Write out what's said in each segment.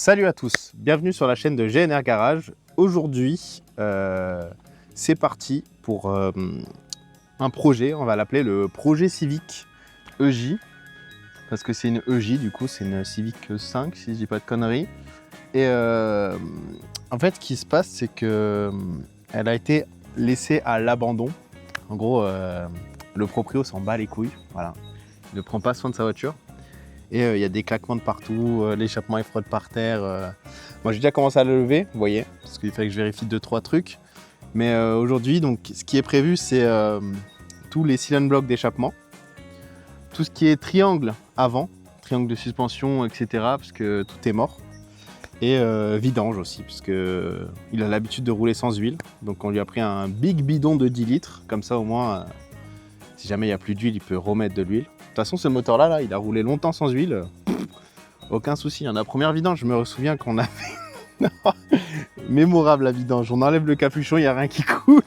Salut à tous, bienvenue sur la chaîne de GNR Garage. Aujourd'hui, c'est parti pour un projet, on va l'appeler le projet Civic EJ. Parce que c'est une EJ, du coup c'est une Civic 5 si je dis pas de conneries. Et en fait ce qui se passe c'est que elle a été laissée à l'abandon. En gros le proprio s'en bat les couilles, voilà. Il ne prend pas soin de sa voiture. Et il y a des claquements de partout, l'échappement est frotte par terre. Moi j'ai déjà commencé à le lever, vous voyez, parce qu'il fallait que je vérifie 2-3 trucs. Mais aujourd'hui, donc, ce qui est prévu, c'est tous les cylinder blocks d'échappement, tout ce qui est triangle avant, triangle de suspension, etc. Parce que tout est mort. Et vidange aussi, parce qu'il a l'habitude de rouler sans huile. Donc on lui a pris un big bidon de 10 litres, comme ça au moins, si jamais il n'y a plus d'huile, il peut remettre de l'huile. De toute façon, ce moteur-là, il a roulé longtemps sans huile. Aucun souci. La première vidange, je me souviens qu'on a fait... Mémorable la vidange. On enlève le capuchon, il n'y a rien qui coule.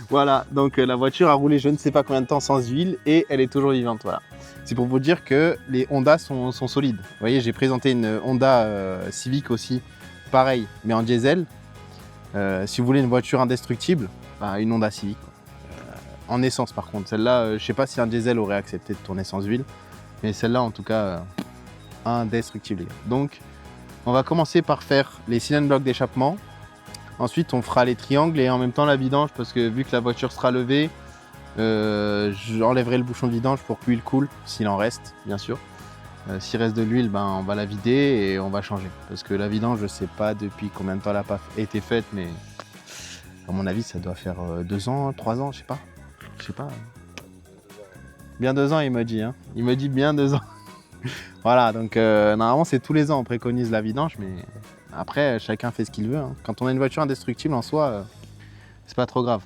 Voilà, donc la voiture a roulé je ne sais pas combien de temps sans huile et elle est toujours vivante. Voilà. C'est pour vous dire que les Honda sont solides. Vous voyez, j'ai présenté une Honda Civic aussi, pareil, mais en diesel. Si vous voulez une voiture indestructible, bah, une Honda Civic. En essence par contre, celle-là, je ne sais pas si un diesel aurait accepté de tourner sans huile, mais celle-là en tout cas, indestructible. Donc, on va commencer par faire les cylinder blocks d'échappement. Ensuite, on fera les triangles et en même temps la vidange, parce que vu que la voiture sera levée, j'enlèverai le bouchon de vidange pour que l'huile coule, s'il en reste, bien sûr. S'il reste de l'huile, ben, on va la vider et on va changer. Parce que la vidange, je ne sais pas depuis combien de temps elle n'a pas été faite, mais à mon avis, ça doit faire 2 ans, 3 ans, je sais pas. Je sais pas. Bien 2 ans, il me dit. Hein. Il me dit bien 2 ans. Voilà, donc normalement, c'est tous les ans, on préconise la vidange, mais après, chacun fait ce qu'il veut. Hein. Quand on a une voiture indestructible en soi, c'est pas trop grave.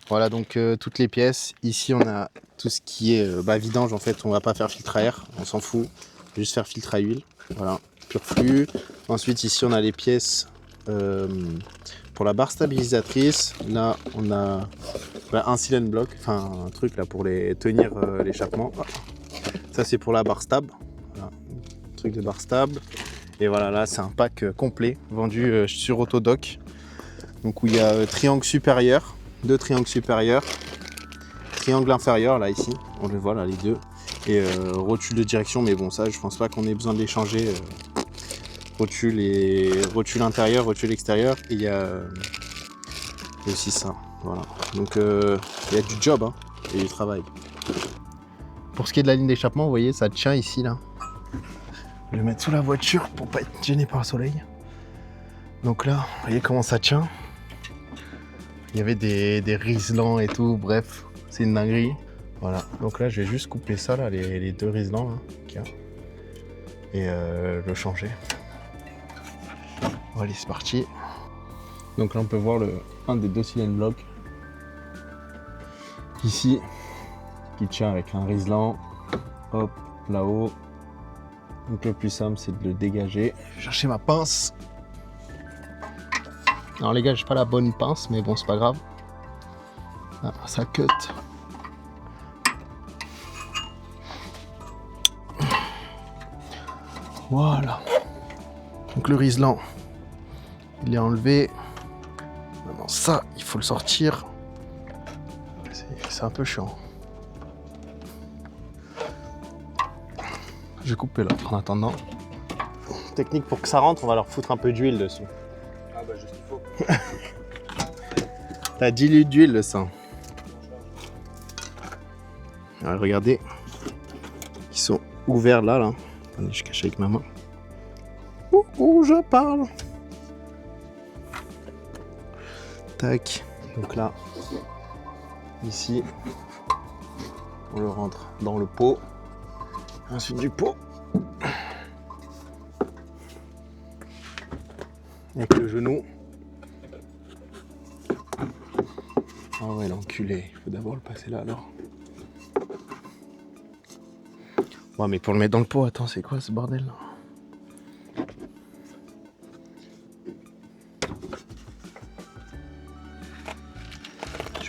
Voilà donc toutes les pièces. Ici on a tout ce qui est vidange en fait. On va pas faire filtre à air, on s'en fout. Juste faire filtre à huile. Voilà, pur flux. Ensuite ici on a les pièces pour la barre stabilisatrice. Là on a un cylinder block, enfin un truc là pour les tenir l'échappement. Ça c'est pour la barre stable. Voilà, truc de barre stable. Et voilà, là c'est un pack complet vendu sur Autodoc. Donc où il y a triangle supérieur. 2 triangles supérieurs, triangle inférieur là ici, on le voit là les deux, et rotule de direction, mais bon ça je pense pas qu'on ait besoin de les changer, rotule intérieur, rotule extérieur, et il y a aussi ça, voilà, donc il y a du job hein, et du travail. Pour ce qui est de la ligne d'échappement, vous voyez ça tient ici là, je vais le mettre sous la voiture pour pas être gêné par le soleil, donc là vous voyez comment ça tient. Il y avait des riselants et tout, bref, c'est une dinguerie. Voilà, donc là je vais juste couper ça, là, les 2 riselants là, qu'il y a, et le changer. Allez, c'est parti. Donc là on peut voir un des 2 cylinder blocks ici, qui tient avec un riselant, hop, là-haut. Donc le plus simple c'est de le dégager. Je vais chercher ma pince. Alors les gars, j'ai pas la bonne pince, mais bon, c'est pas grave. Ah, ça cut. Voilà. Donc le riselant, il est enlevé. Maintenant ça, il faut le sortir. C'est un peu chiant. Je vais couper l'autre en attendant. Technique pour que ça rentre, on va leur foutre un peu d'huile dessus. Ah bah juste il faut. T'as 10 litres d'huile le sang. Alors, regardez, ils sont ouverts là. Attendez, je cache avec ma main. Ouh, je parle. Tac. Donc là, ici, on le rentre dans le pot. Ensuite du pot. Avec le genou. Ah ouais, l'enculé. Il faut d'abord le passer là alors. Ouais, mais pour le mettre dans le pot, attends, c'est quoi ce bordel là?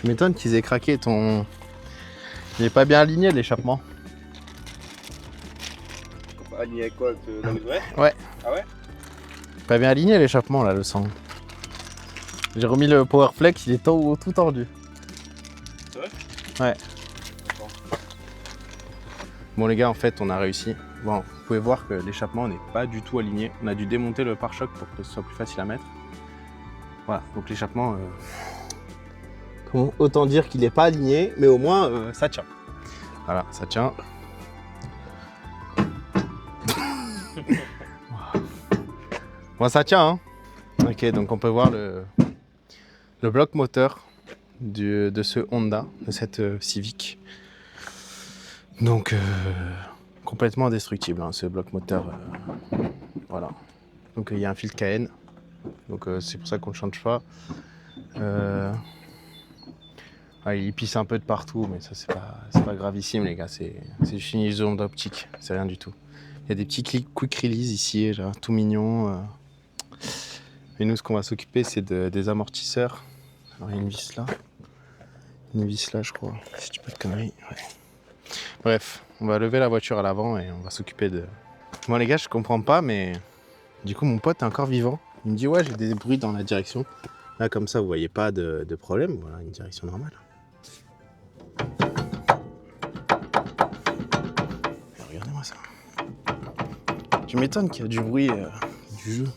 Tu m'étonnes qu'ils aient craqué ton... Il est pas bien aligné l'échappement. Aligné avec quoi? Dans les oreilles? Ouais. Ah ouais? Pas bien aligné l'échappement là, le sang. J'ai remis le Powerflex, il est tout tordu. C'est vrai? Ouais. Bon les gars, en fait on a réussi. Bon, vous pouvez voir que l'échappement n'est pas du tout aligné. On a dû démonter le pare-choc pour que ce soit plus facile à mettre. Voilà, donc l'échappement... Autant dire qu'il n'est pas aligné, mais au moins ça tient. Voilà, ça tient. Bon, ça tient, hein. Ok, donc on peut voir le bloc moteur de ce Honda, de cette Civic. Donc, complètement indestructible, hein, ce bloc moteur. Voilà. Donc, il y a un filtre KN. Donc, c'est pour ça qu'on ne change pas. Il pisse un peu de partout, mais ça, c'est pas gravissime, les gars. C'est juste une zone d'optique, c'est rien du tout. Il y a des petits quick release ici, là, tout mignon. Et nous, ce qu'on va s'occuper, c'est des amortisseurs. Alors, il y a une vis là. Une vis là, je crois. Si tu dis pas de conneries. Ouais. Bref, on va lever la voiture à l'avant et on va s'occuper de... Moi, les gars, je comprends pas, mais... Du coup, mon pote est encore vivant. Il me dit, ouais, j'ai des bruits dans la direction. Là, comme ça, vous voyez pas de problème. Voilà, une direction normale. Regardez-moi ça. Tu m'étonnes qu'il y a du bruit du jeu.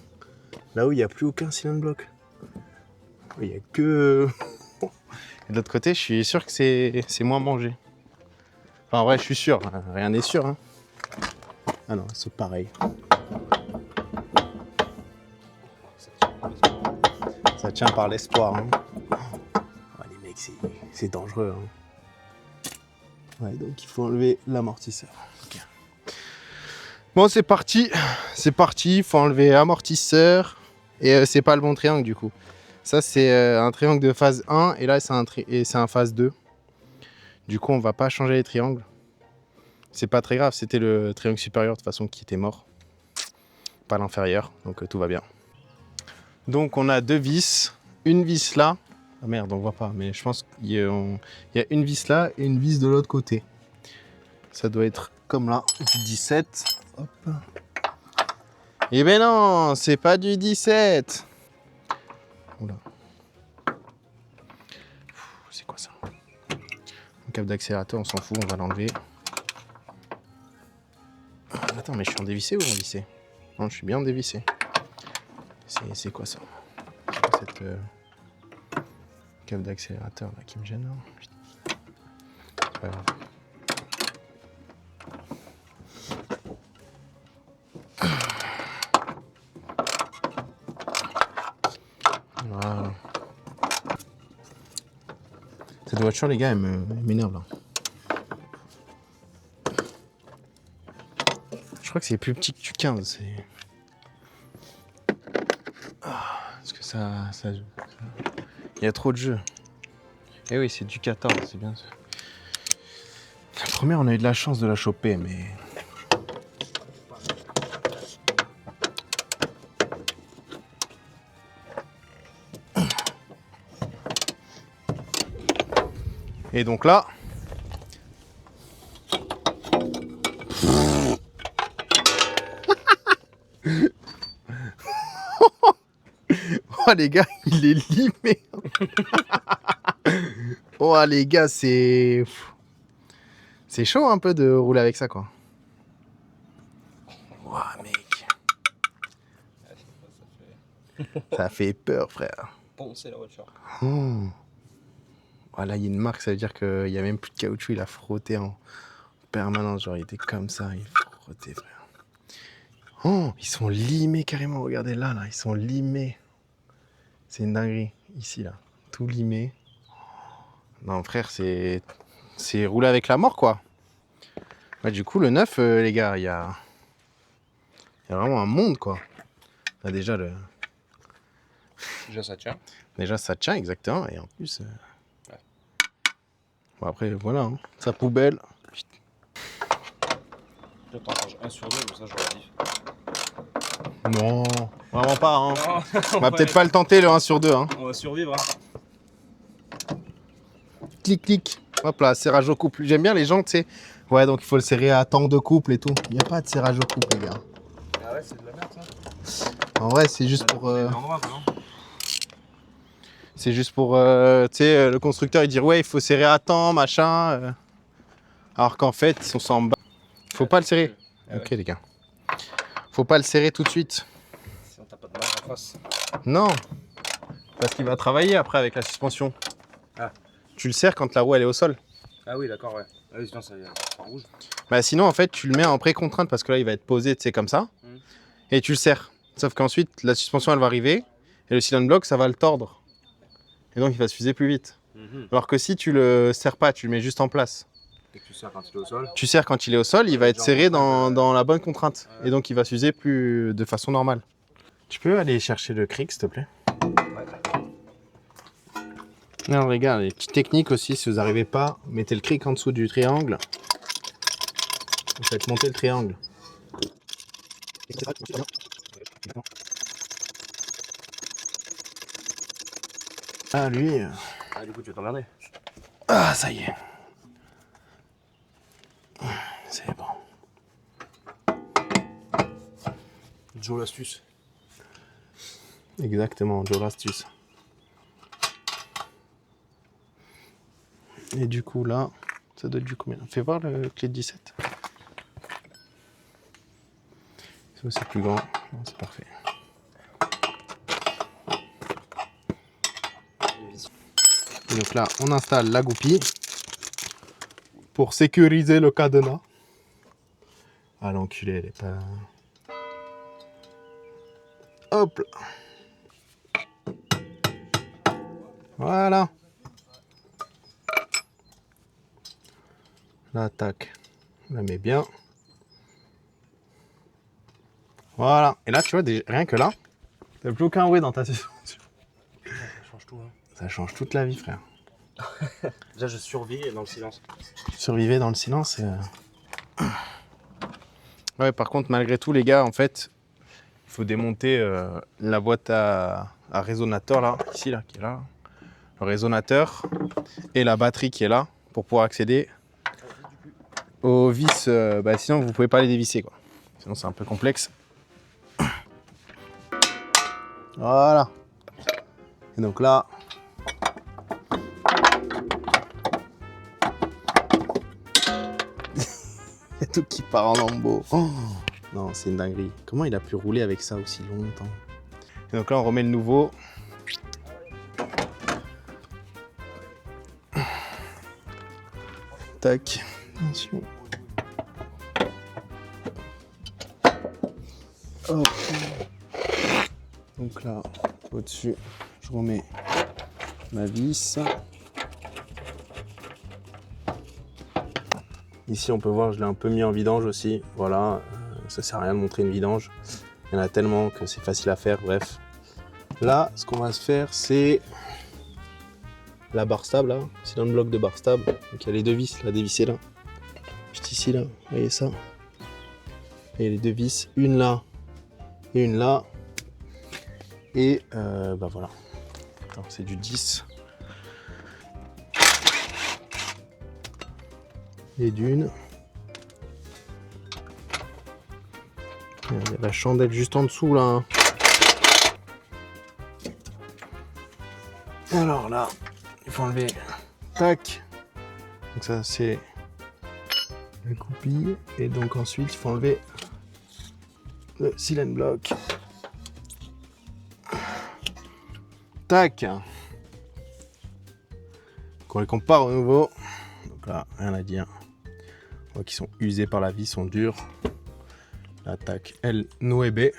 Là où il n'y a plus aucun cylinder block. Il n'y a que... Et de l'autre côté, je suis sûr que c'est moins mangé. Enfin, en vrai, je suis sûr. Hein. Rien n'est sûr. Hein. Ah non, c'est pareil. Ça tient par l'espoir. Hein. Oh, les mecs, c'est dangereux. Hein. Ouais, donc il faut enlever l'amortisseur. Okay. Bon, c'est parti. C'est parti. Il faut enlever amortisseur. Et c'est pas le bon triangle du coup. Ça, c'est un triangle de phase 1. Et là, c'est un phase 2. Du coup, on va pas changer les triangles. C'est pas très grave. C'était le triangle supérieur de toute façon qui était mort. Pas l'inférieur. Donc tout va bien. Donc on a deux vis. Une vis là. Ah merde, on voit pas. Mais je pense qu'il y a une vis là et une vis de l'autre côté. Ça doit être comme là. Du 17. Hop. Eh ben non, c'est pas du 17. Oula. C'est quoi ça? Un câble d'accélérateur, on s'en fout, on va l'enlever. Attends, mais je suis en dévissé ou en vissé? Non, je suis bien en dévissé. C'est quoi ça? C'est quoi cette câble d'accélérateur là qui me gêne? C'est pas grave. Voilà. Cette voiture, les gars, elle m'énerve là. Je crois que c'est plus petit que du 15. Parce que ça... Il y a trop de jeux. Eh oui, c'est du 14, c'est bien ça. La première, on a eu de la chance de la choper, mais... Et donc là... Oh les gars, il est limé. Oh les gars, c'est chaud un peu de rouler avec ça quoi. Ouah mec. Ça fait peur frère. Poncer la voiture. Oh. Voilà, il y a une marque, ça veut dire qu'il n'y a même plus de caoutchouc, il a frotté en permanence, genre il était comme ça, il frottait frère. Oh, ils sont limés carrément, regardez là, ils sont limés. C'est une dinguerie, ici là, tout limé. Non frère, c'est rouler avec la mort quoi. Ouais, du coup le neuf, les gars, il y a vraiment un monde quoi. Là, déjà Déjà ça tient. Déjà ça tient exactement, et en plus... Ouais. Bon après voilà, hein. Sa poubelle. Je t'en change 1 sur 2, comme ça j'aurais dit. Non, vraiment pas hein. Non, On va peut-être pas le tenter le 1 sur 2 hein. On va survivre. Hein. clic, clic, clic. Hop là, serrage au couple. J'aime bien les gens, tu sais. Ouais, donc il faut le serrer à temps de couple et tout. Il n'y a pas de serrage au couple, les gars. Ah ouais, c'est de la merde ça. En vrai, c'est juste pour... L'endroit, non. C'est juste pour, tu sais, le constructeur, il dit ouais, il faut serrer à temps, machin. Alors qu'en fait, ils sont en bas. Faut pas le serrer. Ok, les gars. Faut pas le serrer tout de suite. Sinon, t'as pas de marge en face. Non. Parce qu'il va travailler après avec la suspension. Ah. Tu le serres quand la roue, elle est au sol. Ah oui, d'accord, ouais. Ah oui, sinon, ça en rouge. Bah sinon, en fait, tu le mets en pré-contrainte parce que là, il va être posé, tu sais, comme ça. Et tu le serres. Sauf qu'ensuite, la suspension, elle va arriver. Et le cylinder block, ça va le tordre. Et donc, il va se fuser plus vite. Alors que si tu le serres pas, tu le mets juste en place. Et que tu serres quand il est au sol. Tu serres quand il est au sol, il va être serré dans la bonne contrainte. Ouais. Et donc, il va s'user plus de façon normale. Tu peux aller chercher le cric, s'il te plaît? Ouais. Alors, les gars, les petites techniques aussi, si vous n'arrivez pas, mettez le cric en dessous du triangle. Vous faites monter le triangle. Ah, lui... Ah, du coup, tu vas t'emmerder. Ah, ça y est. C'est bon. Joe l'astuce. Exactement, Joe l'astuce. Et du coup, là, ça doit être du combien? Fais voir le clé de 17. Ça, c'est plus grand. Non, c'est parfait. Et donc là, on installe la goupille pour sécuriser le cadenas. Ah, l'enculé, elle est pas... Hop là. Voilà. Là, tac. On la met bien. Voilà. Et là, tu vois, rien que là, t'as plus aucun bruit dans ta suspension. Ça change tout, hein. Ça change toute la vie, frère. Déjà, je survis dans le silence. Survivre dans le silence. Ouais, par contre, malgré tout, les gars, en fait, il faut démonter la boîte à résonateur, là, ici, là, qui est là. Le résonateur et la batterie qui est là pour pouvoir accéder aux vis. Sinon, vous pouvez pas les dévisser, quoi. Sinon, c'est un peu complexe. Voilà. Et donc là... Il y a tout qui part en lambeaux. Oh non, c'est une dinguerie. Comment il a pu rouler avec ça aussi longtemps? Et donc là, on remet le nouveau. Tac. Attention. Hop. Donc là, au-dessus, je remets ma vis. Ici, on peut voir, je l'ai un peu mis en vidange aussi. Voilà, ça sert à rien de montrer une vidange. Il y en a tellement que c'est facile à faire, bref. Là, ce qu'on va se faire, c'est la barre stable, là. C'est dans le bloc de barre stable. Donc, il y a les deux vis, là, dévissées là. Juste ici, là. Vous voyez ça? Et les deux vis, une là et une là. Et voilà. C'est du 10. Et d'une. Il y a la chandelle juste en dessous là. Hein. Alors là, il faut enlever. Tac. Donc ça c'est la goupille. Et donc ensuite il faut enlever le cylinder block. Tac. Donc on les compare au nouveau. Donc là, rien à dire. On voit qu'ils sont usés par la vie, sont durs. L'attaque El Noebe.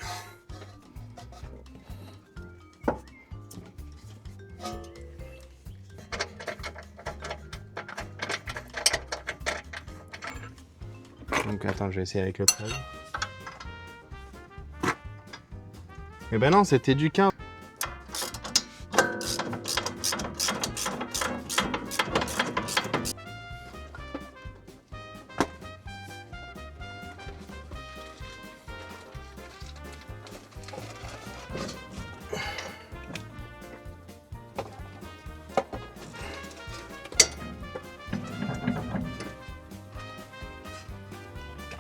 Donc attends, je vais essayer avec le 13. Eh ben non, c'était du 15.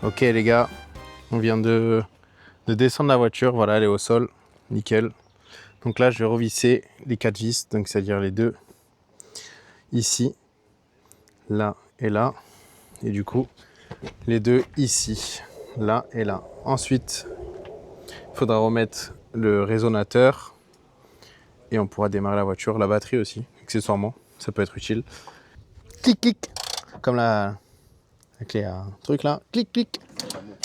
Ok les gars, on vient de descendre la voiture, voilà elle est au sol, nickel. Donc là je vais revisser les 4 vis, donc c'est-à-dire les deux ici, là et là. Et du coup les deux ici, là et là. Ensuite il faudra remettre le résonateur et on pourra démarrer la voiture, la batterie aussi, accessoirement, ça peut être utile. Clic clic, comme la clé à truc là, clic clic.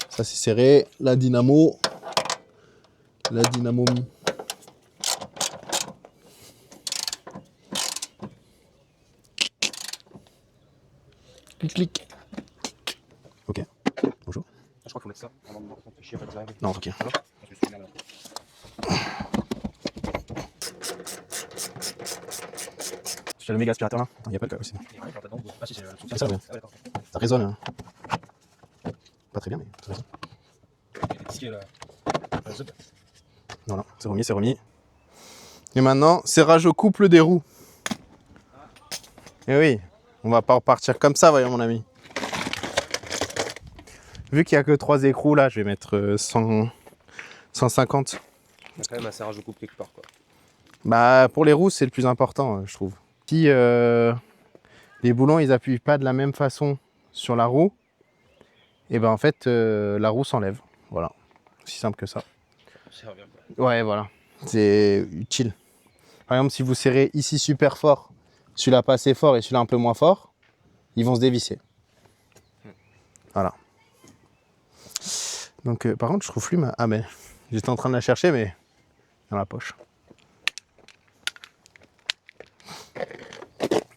Ça c'est serré, la dynamo. Clic clic. Ok, bonjour. Je crois qu'il faut mettre ça. Chier, pas de Non, ok. Je fais le méga aspirateur là. Il n'y a pas de cas aussi. Ah si, c'est C'est ça, ouais. Ça résonne. Hein. Pas très bien, mais ça résonne. Non, non, c'est remis, c'est remis. Et maintenant, serrage au couple des roues. Et oui, on va pas repartir comme ça, voyons mon ami. Vu qu'il n'y a que 3 écrous là, je vais mettre 150. Il y a quand même un serrage au couple quelque part quoi. Bah pour les roues, c'est le plus important, je trouve. Si les boulons ils appuient pas de la même façon sur la roue, et ben en fait la roue s'enlève. Voilà, aussi simple que ça. Ouais, voilà, c'est utile. Par exemple, si vous serrez ici super fort, celui-là pas assez fort et celui-là un peu moins fort, ils vont se dévisser. Voilà. Donc par contre, je trouve plus ma... Ah mais j'étais en train de la chercher, mais dans la poche.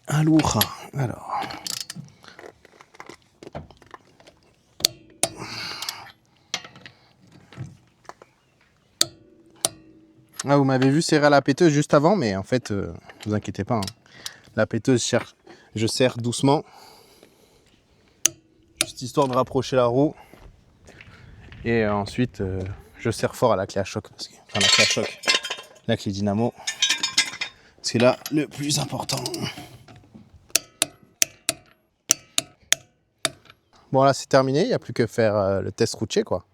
Aloha. Alors. Ah, vous m'avez vu serrer à la péteuse juste avant, mais en fait, vous inquiétez pas. Hein. La péteuse, je serre doucement. Juste histoire de rapprocher la roue. Et ensuite, je serre fort à la clé à choc. Enfin, la clé à choc. La clé dynamo. C'est là le plus important. Bon, là, c'est terminé. Il n'y a plus que faire le test routier, quoi.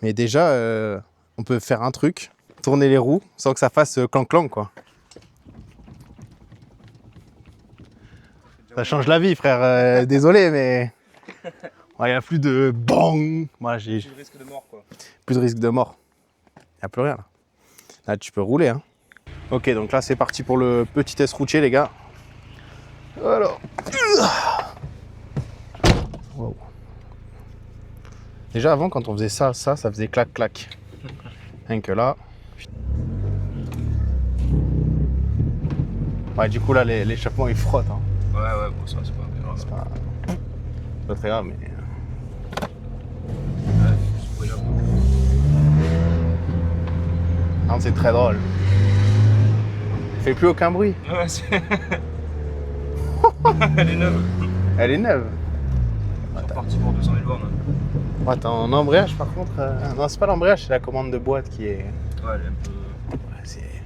Mais déjà, on peut faire un truc. Tourner les roues sans que ça fasse clank-clank, quoi. Ça change la vie, frère. Désolé, mais... Il n'y a plus de bang. Moi, j'ai Plus de risque de mort quoi. plus de risque de mort. Il n'y a plus rien, là. Là, tu peux rouler, hein. Ok, donc là, c'est parti pour le petit test routier, les gars. Alors... Wow. Déjà, avant, quand on faisait ça faisait clac-clac. Rien que là... Ouais, du coup, là, l'échappement, il frotte. Hein. Ouais, bon, ça c'est pas grave. C'est pas très grave, mais... Ouais, c'est pas grave. Non, c'est très drôle. Fait plus aucun bruit. Ouais, c'est... Elle est neuve. Elle est neuve. C'est reparti pour 200 000 bornes. Ouais, t'as un embrayage, par contre... Non, c'est pas l'embrayage, c'est la commande de boîte qui est... Ouais, elle est un peu... Ouais, c'est...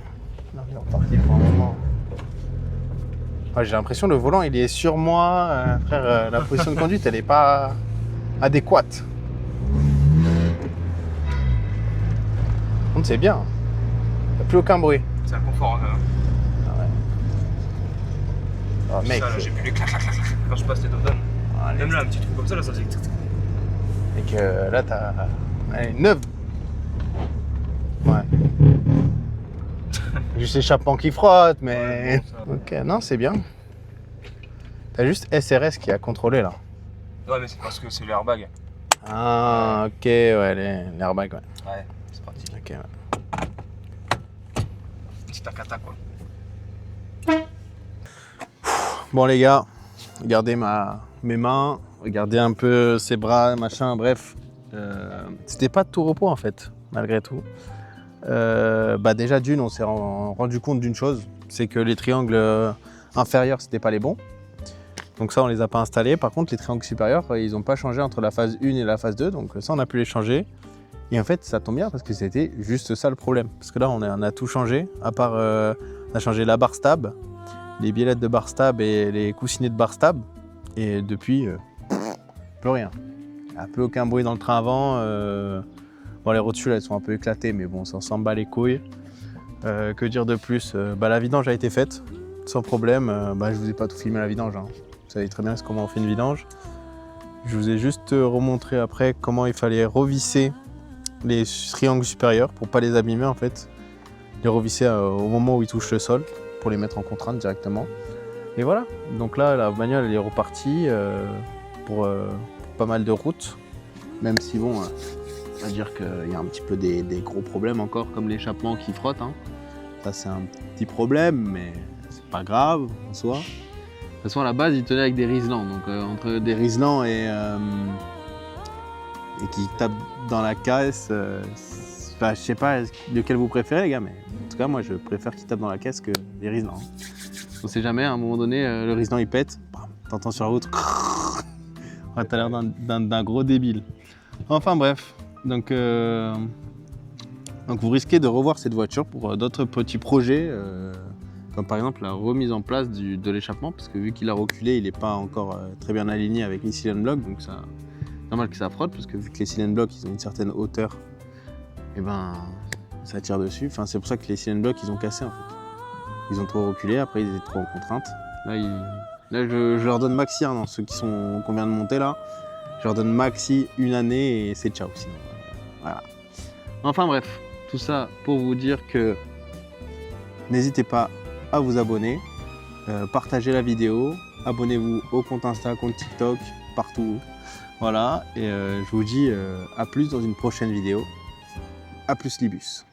Non, il est reparti pour un moment. Ouais, j'ai l'impression que le volant, il est sur moi. Frère, la position de conduite, elle est pas adéquate. Donc c'est bien. Il n'y a plus aucun bruit. C'est un confort quand même. Ah ouais. Oh, mec. Ça, là, j'ai plus les clac. Quand je passe les automnes. Ah, Même là, un petit trou comme ça, là, ça faisait... Mec, là, t'as... Elle est neuve. Ouais. Juste l'échappement qui frotte, mais... Ouais, bon, ok, non, c'est bien. T'as juste SRS qui a contrôlé, là. Ouais, mais c'est parce que c'est l'airbag. Ah, ok, ouais, l'airbag, ouais. Ouais, c'est parti. Ok, ouais. Petit takata, quoi. Bon, les gars, regardez mes mains, regardez un peu ses bras, machin, bref. C'était pas de tout repos, en fait, malgré tout. Déjà, d'une, on s'est rendu compte d'une chose, c'est que les triangles inférieurs, c'était pas les bons. Donc ça, on les a pas installés. Par contre, les triangles supérieurs, ils n'ont pas changé entre la phase 1 et la phase 2. Donc ça, on a pu les changer. Et en fait, ça tombe bien parce que c'était juste ça le problème. Parce que là, on a tout changé. À part, on a changé la barre stab, les biellettes de barre stab et les coussinets de barre stab. Et depuis, plus rien. Il n'y a plus aucun bruit dans le train avant. Bon, les rotules, elles sont un peu éclatées, mais bon, ça s'en bat les couilles. Que dire de plus? La vidange a été faite, sans problème. Je vous ai pas tout filmé la vidange. Hein. Vous savez très bien comment on fait une vidange. Je vous ai juste remontré après comment il fallait revisser les triangles supérieurs pour pas les abîmer en fait. Les revisser au moment où ils touchent le sol pour les mettre en contrainte directement. Et voilà, donc là la bagnole elle est repartie pour pas mal de routes. Même si bon, on va dire qu'il y a un petit peu des gros problèmes encore comme l'échappement qui frotte. Hein. Ça c'est un petit problème mais c'est pas grave en soi. De toute façon, à la base, il tenait avec des riselants. Donc, entre des riselants et qui tapent dans la caisse, je sais pas lequel vous préférez, les gars, mais en tout cas, moi, je préfère qu'ils tapent dans la caisse que des riselants. On sait jamais, à un moment donné, le riselant il pète, t'entends sur la route, ouais, t'as l'air d'un gros débile. Enfin, bref, donc vous risquez de revoir cette voiture pour d'autres petits projets. Comme par exemple la remise en place de l'échappement, parce que vu qu'il a reculé, il n'est pas encore très bien aligné avec les cylinder blocks, donc c'est normal que ça frotte, parce que vu que les cylinder blocks ils ont une certaine hauteur, et ça tire dessus. Enfin, c'est pour ça que les cylinder blocks ils ont cassé en fait. Ils ont trop reculé, après ils étaient trop en contrainte. Là je leur donne maxi, hein, dans ceux qu'on vient de monter là, je leur donne maxi une année et c'est ciao sinon. Voilà. Enfin bref, tout ça pour vous dire que n'hésitez pas à vous abonner, partagez la vidéo, abonnez-vous au compte Insta, compte TikTok, partout. Voilà, et je vous dis à plus dans une prochaine vidéo. À plus Libus.